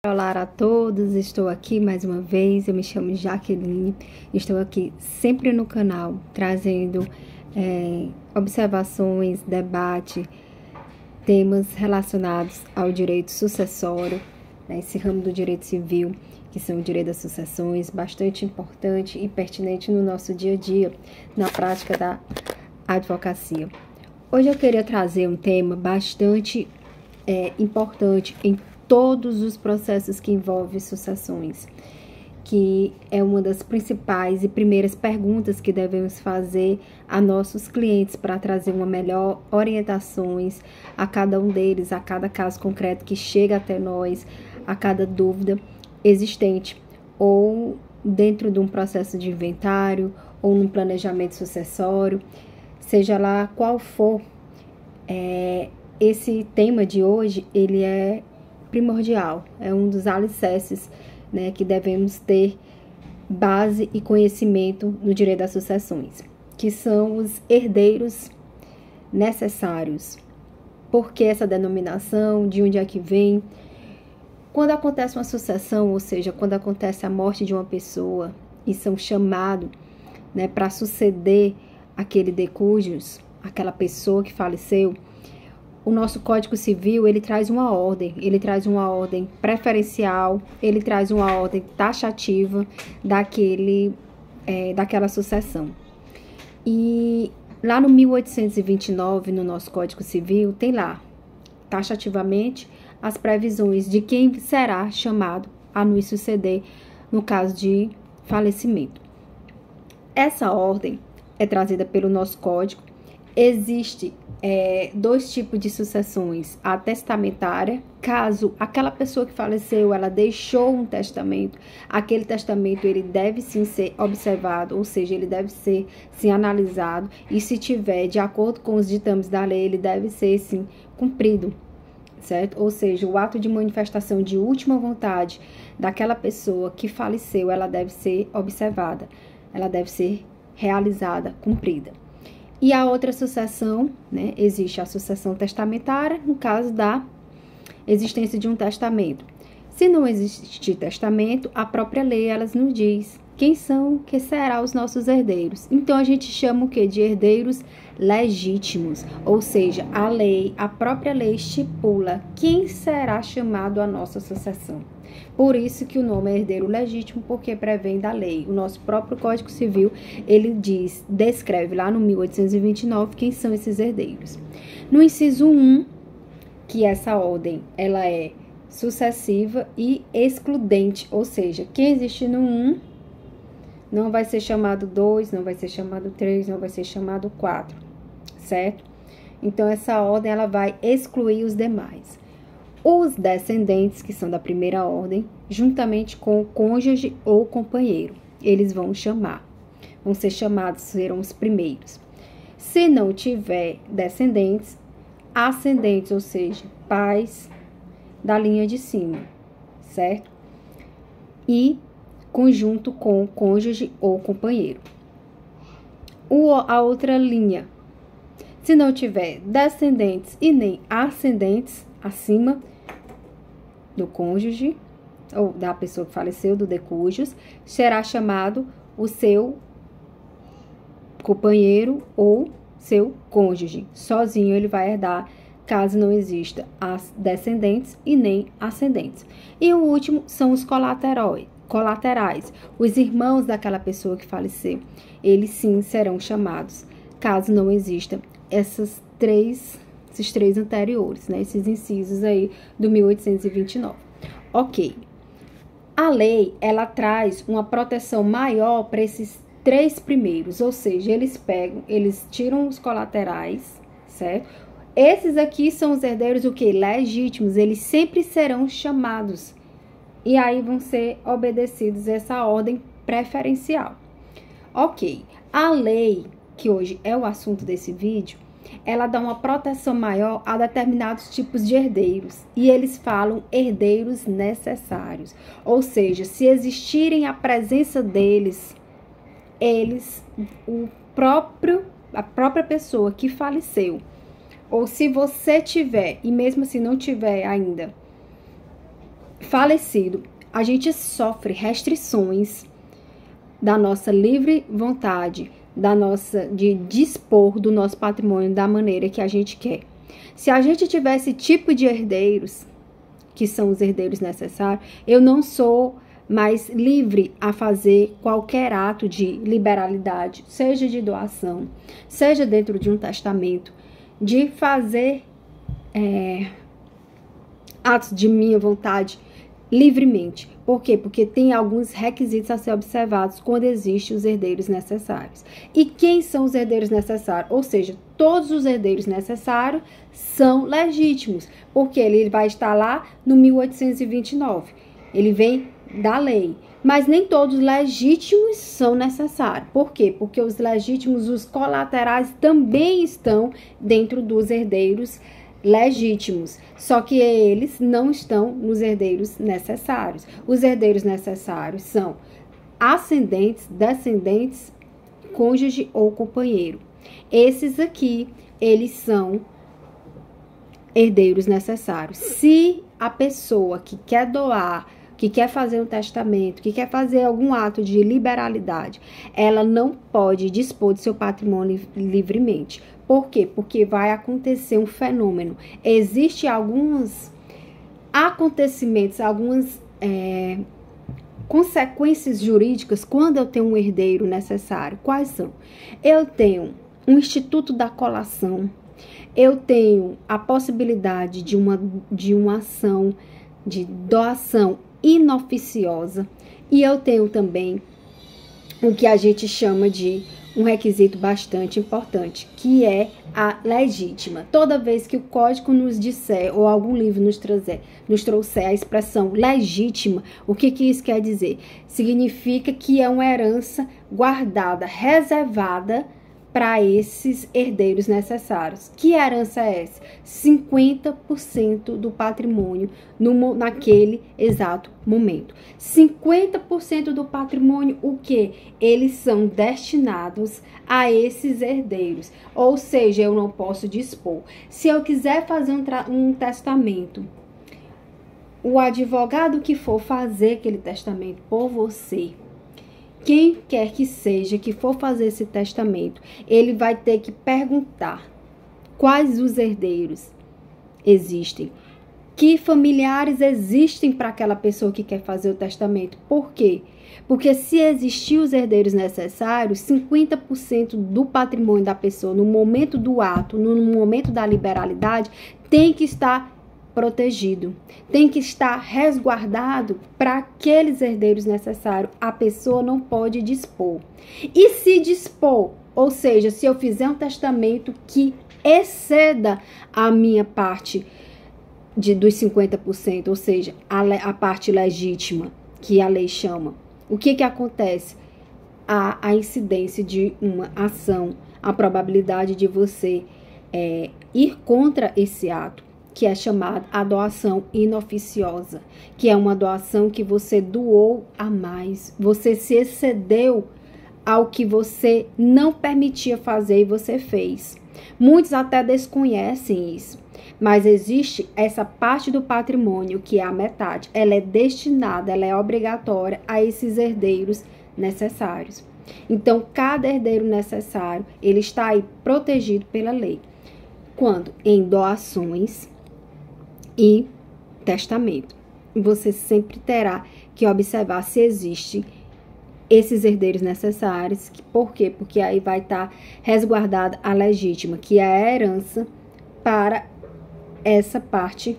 Olá a todos, estou aqui mais uma vez, eu me chamo Jaqueline, estou aqui sempre no canal, trazendo observações, debate, temas relacionados ao direito sucessório, né, esse ramo do direito civil, que são o direito das sucessões, bastante importante e pertinente no nosso dia a dia, na prática da advocacia. Hoje eu queria trazer um tema bastante importante em todos os processos que envolvem sucessões, que é uma das principais e primeiras perguntas que devemos fazer a nossos clientes para trazer uma melhor orientações a cada um deles, a cada caso concreto que chega até nós, a cada dúvida existente, ou dentro de um processo de inventário, ou num planejamento sucessório, seja lá qual for. Esse tema de hoje, ele é primordial, é um dos alicerces, né, que devemos ter base e conhecimento no direito das sucessões, que são os herdeiros necessários. Por que essa denominação? De onde é que vem? Quando acontece uma sucessão, ou seja, quando acontece a morte de uma pessoa e são chamados, né, para suceder aquele de cujos, aquela pessoa que faleceu, o nosso Código Civil, ele traz uma ordem preferencial, ele traz uma ordem taxativa daquela sucessão. E lá no 1829, no nosso Código Civil, tem lá, taxativamente, as previsões de quem será chamado a nos suceder no caso de falecimento. Essa ordem é trazida pelo nosso Código. Existe dois tipos de sucessões: a testamentária, caso aquela pessoa que faleceu, ela deixou um testamento, aquele testamento ele deve sim ser observado, ou seja, ele deve ser sim analisado, e se tiver de acordo com os ditames da lei, ele deve ser sim cumprido, certo? Ou seja, o ato de manifestação de última vontade daquela pessoa que faleceu, ela deve ser observada, ela deve ser realizada, cumprida. E a outra sucessão, né, existe a sucessão testamentária, no caso da existência de um testamento. Se não existir testamento, a própria lei, elas nos diz quem são, que serão os nossos herdeiros. Então, a gente chama o quê? De herdeiros legítimos. Ou seja, a lei, a própria lei estipula quem será chamado à nossa sucessão. Por isso que o nome é herdeiro legítimo, porque prevém da lei. O nosso próprio Código Civil, ele descreve lá no 1829 quem são esses herdeiros. No inciso 1, que essa ordem, ela é sucessiva e excludente, ou seja, quem existe no 1 não vai ser chamado 2, não vai ser chamado 3, não vai ser chamado 4, certo? Então, essa ordem, ela vai excluir os demais. Os descendentes, que são da primeira ordem, juntamente com o cônjuge ou companheiro, eles vão ser chamados, serão os primeiros. Se não tiver descendentes, ascendentes, ou seja, pais da linha de cima, certo? E conjunto com o cônjuge ou companheiro. A outra linha, se não tiver descendentes e nem ascendentes acima do cônjuge ou da pessoa que faleceu, do de cujos, será chamado o seu companheiro ou seu cônjuge. Sozinho ele vai herdar, caso não exista descendentes e nem ascendentes. E o último são os colaterais, os irmãos daquela pessoa que faleceu. Eles sim serão chamados, caso não exista esses três anteriores, né? Esses incisos aí do 1829. Ok. A lei, ela traz uma proteção maior para esses três primeiros, ou seja, eles tiram os colaterais, certo? Esses aqui são os herdeiros, o quê? Legítimos, eles sempre serão chamados. E aí vão ser obedecidos essa ordem preferencial. Ok. A lei, que hoje é o assunto desse vídeo, ela dá uma proteção maior a determinados tipos de herdeiros. E eles falam herdeiros necessários. Ou seja, se existirem a presença deles, a própria pessoa que faleceu, ou se você tiver, e mesmo se não tiver ainda, falecido, a gente sofre restrições da nossa livre vontade, de dispor do nosso patrimônio da maneira que a gente quer. Se a gente tiver esse tipo de herdeiros, que são os herdeiros necessários, eu não sou mais livre a fazer qualquer ato de liberalidade, seja de doação, seja dentro de um testamento, de fazer atos de minha vontade livremente. Por quê? Porque tem alguns requisitos a ser observados quando existem os herdeiros necessários. E quem são os herdeiros necessários? Ou seja, todos os herdeiros necessários são legítimos, porque ele vai estar lá no 1829. Ele vem da lei. Mas nem todos legítimos são necessários. Por quê? Porque os legítimos, os colaterais, também estão dentro dos herdeiros legítimos, só que eles não estão nos herdeiros necessários. Os herdeiros necessários são ascendentes, descendentes, cônjuge ou companheiro. Esses aqui, eles são herdeiros necessários. Se a pessoa que quer doar, que quer fazer um testamento, que quer fazer algum ato de liberalidade, ela não pode dispor de seu patrimônio livremente. Por quê? Porque vai acontecer um fenômeno. Existem alguns acontecimentos, algumas consequências jurídicas quando eu tenho um herdeiro necessário. Quais são? Eu tenho um instituto da colação, eu tenho a possibilidade de uma ação de doação inoficiosa e eu tenho também o que a gente chama de um requisito bastante importante, que é a legítima. Toda vez que o código nos disser, ou algum livro nos trouxer a expressão legítima, o que isso quer dizer? Significa que é uma herança guardada, reservada para esses herdeiros necessários. Que herança é essa? 50% do patrimônio naquele exato momento. 50% do patrimônio, o que? Eles são destinados a esses herdeiros. Ou seja, eu não posso dispor. Se eu quiser fazer um testamento, o advogado que for fazer aquele testamento por você, quem quer que seja que for fazer esse testamento, ele vai ter que perguntar quais os herdeiros existem, que familiares existem para aquela pessoa que quer fazer o testamento. Por quê? Porque se existir os herdeiros necessários, 50% do patrimônio da pessoa no momento do ato, no momento da liberalidade, tem que estar protegido, tem que estar resguardado para aqueles herdeiros necessários. A pessoa não pode dispor. E se dispor, ou seja, se eu fizer um testamento que exceda a minha parte dos 50%, ou seja, a parte legítima, que a lei chama, o que acontece? A incidência de uma ação, a probabilidade de você ir contra esse ato, que é chamada a doação inoficiosa, que é uma doação que você doou a mais, você se excedeu ao que você não permitia fazer e você fez. Muitos até desconhecem isso, mas existe essa parte do patrimônio, que é a metade, ela é destinada, ela é obrigatória a esses herdeiros necessários. Então, cada herdeiro necessário, ele está aí protegido pela lei. Quando? Em doações e testamento. Você sempre terá que observar se existe esses herdeiros necessários. Por quê? Porque aí vai estar resguardada a legítima, que é a herança para essa parte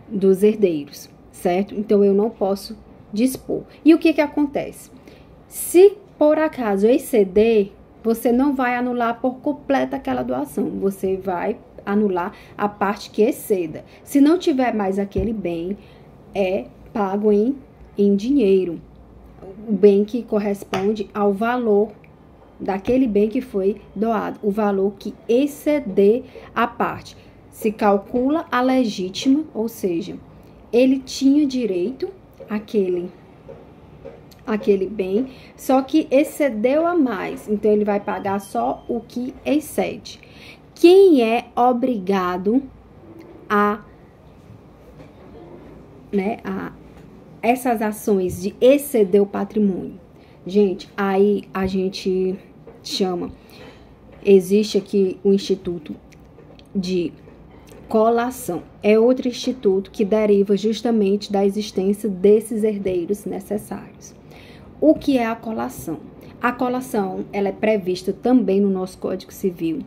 dos herdeiros, certo? Então, eu não posso dispor. E o que acontece? Se por acaso exceder, você não vai anular por completo aquela doação. Você vai anular a parte que exceda. Se não tiver mais aquele bem, é pago em dinheiro. O bem que corresponde ao valor daquele bem que foi doado. O valor que exceder a parte. Se calcula a legítima, ou seja, ele tinha direito àquele bem, só que excedeu a mais. Então, ele vai pagar só o que excede. Quem é obrigado a né, essas ações de exceder o patrimônio. Gente, aí a gente chama, existe aqui o Instituto de Colação. É outro instituto que deriva justamente da existência desses herdeiros necessários. O que é a colação? A colação, ela é prevista também no nosso Código Civil.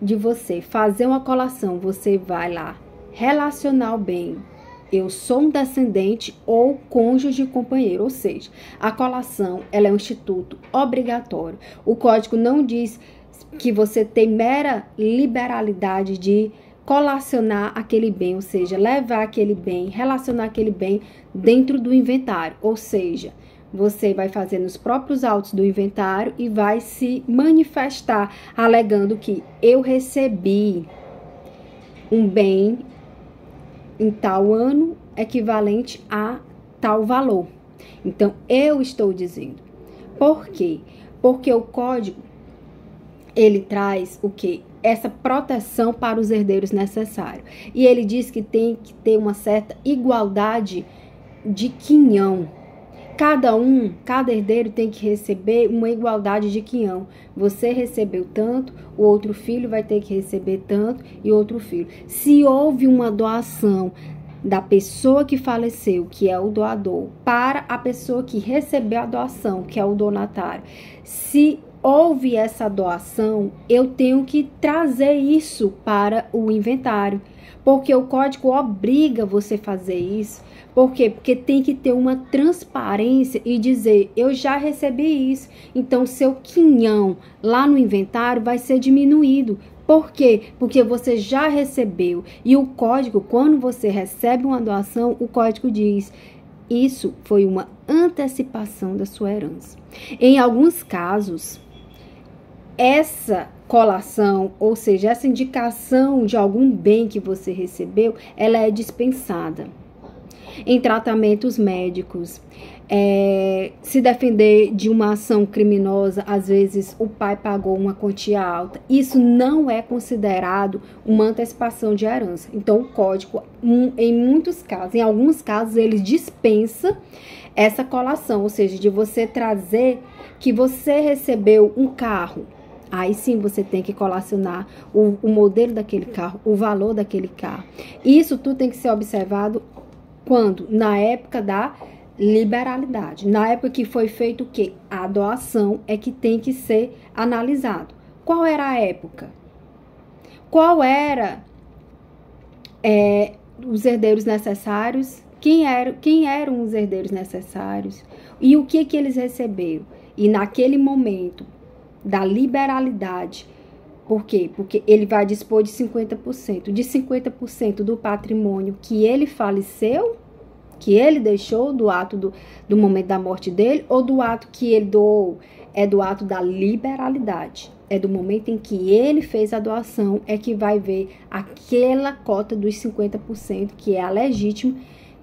De você fazer uma colação, você vai lá relacionar o bem. Eu sou um descendente ou cônjuge companheiro, ou seja, a colação, ela é um instituto obrigatório. O Código não diz que você tem mera liberalidade de colacionar aquele bem, ou seja, levar aquele bem, relacionar aquele bem dentro do inventário, ou seja, você vai fazer nos próprios autos do inventário e vai se manifestar alegando que eu recebi um bem em tal ano equivalente a tal valor. Então, eu estou dizendo. Por quê? Porque o código, ele traz o quê? Essa proteção para os herdeiros necessários. E ele diz que tem que ter uma certa igualdade de quinhão. Cada herdeiro tem que receber uma igualdade de quinhão. Você recebeu tanto, o outro filho vai ter que receber tanto e outro filho. Se houve uma doação da pessoa que faleceu, que é o doador, para a pessoa que recebeu a doação, que é o donatário, se houve essa doação, eu tenho que trazer isso para o inventário, porque o código obriga você a fazer isso. Por quê? Porque tem que ter uma transparência e dizer, eu já recebi isso, então seu quinhão lá no inventário vai ser diminuído. Por quê? Porque você já recebeu. E o código, quando você recebe uma doação, o código diz, isso foi uma antecipação da sua herança. Em alguns casos, essa colação, ou seja, essa indicação de algum bem que você recebeu, ela é dispensada. Em tratamentos médicos, se defender de uma ação criminosa, às vezes o pai pagou uma quantia alta. Isso não é considerado uma antecipação de herança. Então, o código, em muitos casos, em alguns casos, ele dispensa essa colação, ou seja, de você trazer que você recebeu um carro. Aí sim você tem que colacionar o modelo daquele carro, o valor daquele carro. Isso tudo tem que ser observado quando? Na época da liberalidade. Na época que foi feito o quê? A doação é que tem que ser analisado. Qual era a época? Qual era os herdeiros necessários? Quem eram os herdeiros necessários? E o que eles receberam? E naquele momento da liberalidade, por quê? Porque ele vai dispor de 50%. De 50% do patrimônio que ele faleceu, que ele deixou do ato do momento da morte dele, ou do ato que ele doou? É do ato da liberalidade. É do momento em que ele fez a doação, é que vai ver aquela cota dos 50%, que é a legítima,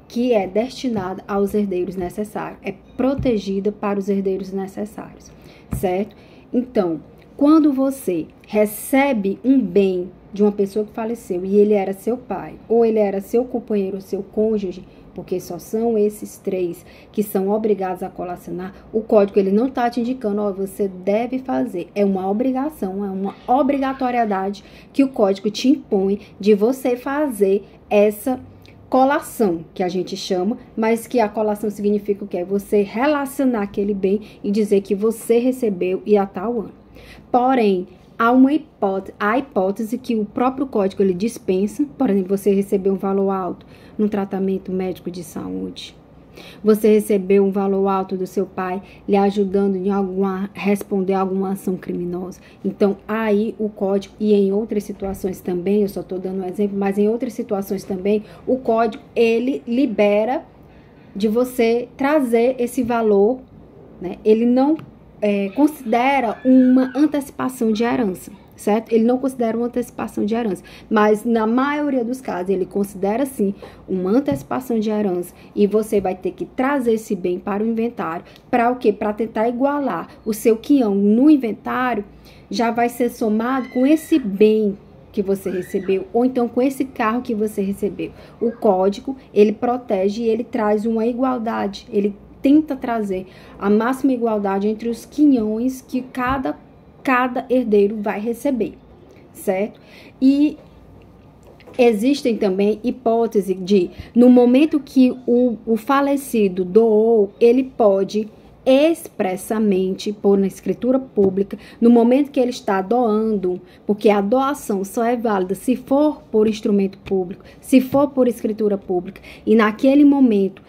que é destinada aos herdeiros necessários. É protegida para os herdeiros necessários, certo? Então, quando você recebe um bem de uma pessoa que faleceu e ele era seu pai, ou ele era seu companheiro ou seu cônjuge, porque só são esses três que são obrigados a colacionar, o código ele não está te indicando, ó, você deve fazer. É uma obrigação, é uma obrigatoriedade que o código te impõe de você fazer essa colação, que a gente chama, mas que a colação significa o quê? É você relacionar aquele bem e dizer que você recebeu e a tal ano. Porém, há a hipótese que o próprio código ele dispensa. Por exemplo, você recebeu um valor alto no tratamento médico de saúde. Você recebeu um valor alto do seu pai lhe ajudando em responder a alguma ação criminosa. Então, aí o código, e em outras situações também, eu só estou dando um exemplo, mas em outras situações também, o código, ele libera de você trazer esse valor, né? Ele não considera uma antecipação de herança, certo? Ele não considera uma antecipação de herança, mas na maioria dos casos ele considera sim uma antecipação de herança e você vai ter que trazer esse bem para o inventário. Para o quê? Para tentar igualar o seu quinhão no inventário, já vai ser somado com esse bem que você recebeu, ou então com esse carro que você recebeu. O código, ele protege e ele traz uma igualdade, ele tenta trazer a máxima igualdade entre os quinhões que cada herdeiro vai receber, certo? E existem também hipóteses de, no momento que o falecido doou, ele pode expressamente pôr na escritura pública, no momento que ele está doando, porque a doação só é válida se for por instrumento público, se for por escritura pública, e naquele momento,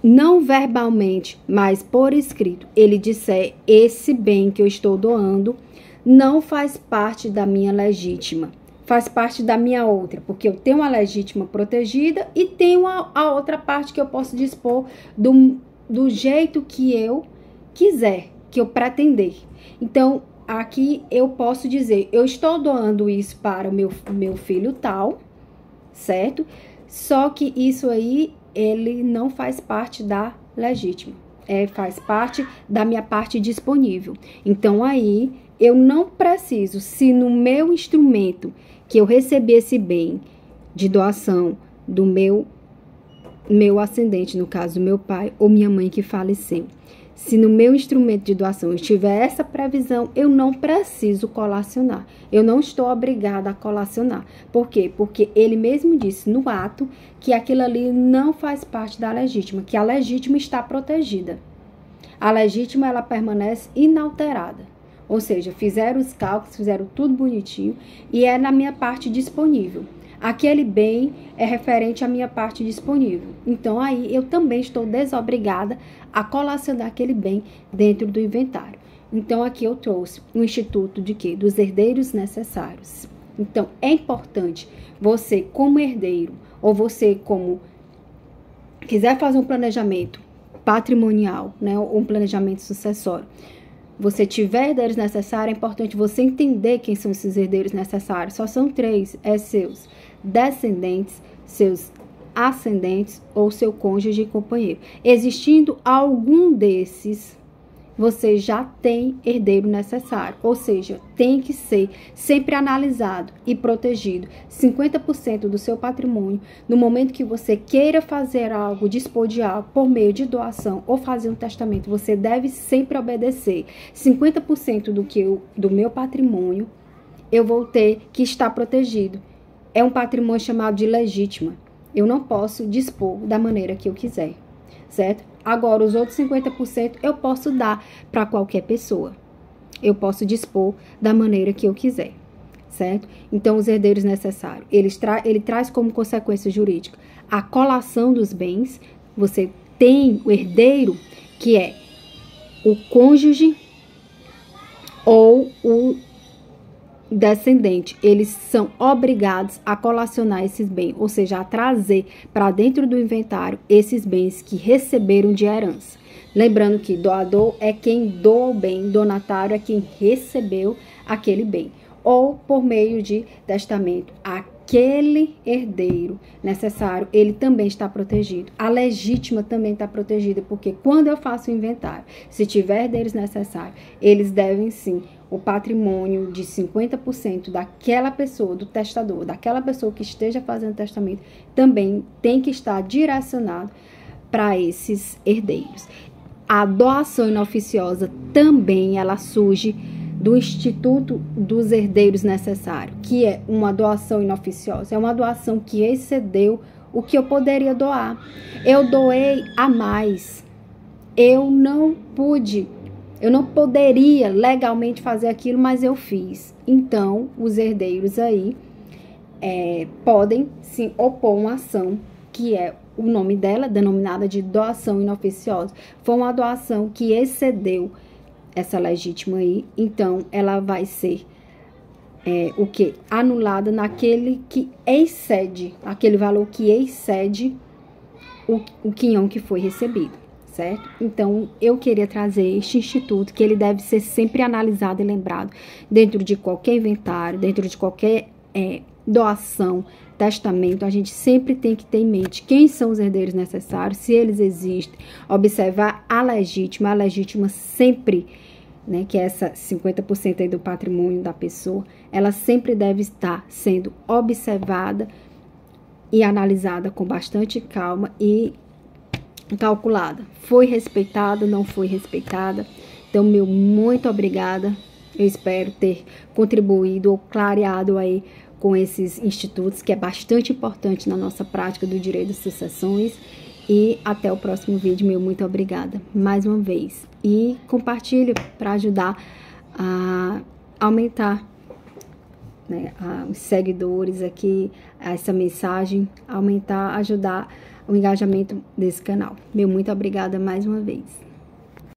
não verbalmente, mas por escrito, ele disser: esse bem que eu estou doando não faz parte da minha legítima, faz parte da minha outra, porque eu tenho a legítima protegida e tenho a outra parte que eu posso dispor do jeito que eu quiser, que eu pretender. Então, aqui eu posso dizer: eu estou doando isso para o meu filho tal, certo? Só que isso aí, ele não faz parte da legítima, faz parte da minha parte disponível. Então, aí, eu não preciso, se no meu instrumento que eu recebi esse bem de doação do meu ascendente, no caso, meu pai ou minha mãe que faleceu, se no meu instrumento de doação eu tiver essa previsão, eu não preciso colacionar. Eu não estou obrigada a colacionar. Por quê? Porque ele mesmo disse no ato que aquilo ali não faz parte da legítima, que a legítima está protegida. A legítima, ela permanece inalterada. Ou seja, fizeram os cálculos, fizeram tudo bonitinho e é na minha parte disponível. Aquele bem é referente à minha parte disponível. Então, aí eu também estou desobrigada a colacionar aquele bem dentro do inventário. Então, aqui eu trouxe um instituto de quê? Dos herdeiros necessários. Então, é importante você, como herdeiro, ou você, como quiser fazer um planejamento patrimonial, né, ou um planejamento sucessório, você tiver herdeiros necessários, é importante você entender quem são esses herdeiros necessários. Só são 3, seus descendentes, seus ascendentes ou seu cônjuge e companheiro. Existindo algum desses, você já tem herdeiro necessário, ou seja, tem que ser sempre analisado e protegido 50% do seu patrimônio no momento que você queira fazer algo, dispor de algo por meio de doação ou fazer um testamento. Você deve sempre obedecer 50% do meu patrimônio, eu vou ter que estar protegido. É um patrimônio chamado de legítima. Eu não posso dispor da maneira que eu quiser, certo? Agora, os outros 50% eu posso dar para qualquer pessoa. Eu posso dispor da maneira que eu quiser, certo? Então, os herdeiros necessários, ele traz como consequência jurídica a colação dos bens. Você tem o herdeiro, que é o cônjuge ou o descendente, eles são obrigados a colacionar esses bens, ou seja, a trazer para dentro do inventário esses bens que receberam de herança. Lembrando que doador é quem doa o bem, donatário é quem recebeu aquele bem. Ou por meio de testamento, aquele herdeiro necessário, ele também está protegido. A legítima também está protegida, porque quando eu faço o inventário, se tiver herdeiros necessários, eles devem sim o patrimônio de 50% daquela pessoa, do testador, daquela pessoa que esteja fazendo testamento, também tem que estar direcionado para esses herdeiros. A doação inoficiosa também, ela surge do Instituto dos Herdeiros Necessários, que é uma doação inoficiosa, é uma doação que excedeu o que eu poderia doar. Eu doei a mais, eu não poderia legalmente fazer aquilo, mas eu fiz. Então, os herdeiros aí podem sim opor uma ação, que é o nome dela, denominada de doação inoficiosa. Foi uma doação que excedeu essa legítima aí, então ela vai ser anulada naquele que excede, aquele valor que excede o quinhão que foi recebido. Certo? Então, eu queria trazer este instituto, que ele deve ser sempre analisado e lembrado dentro de qualquer inventário, dentro de qualquer doação, testamento. A gente sempre tem que ter em mente quem são os herdeiros necessários, se eles existem, observar a legítima. A legítima sempre né, que é essa 50% aí do patrimônio da pessoa, ela sempre deve estar sendo observada e analisada com bastante calma e calculada. Foi respeitada, não foi respeitada? Então, meu muito obrigada. Eu espero ter contribuído ou clareado aí com esses institutos, que é bastante importante na nossa prática do direito de sucessões. E até o próximo vídeo. Meu muito obrigada mais uma vez. E compartilhe para ajudar a aumentar, né, os seguidores aqui, essa mensagem, aumentar, ajudar o engajamento desse canal. Meu muito obrigada mais uma vez.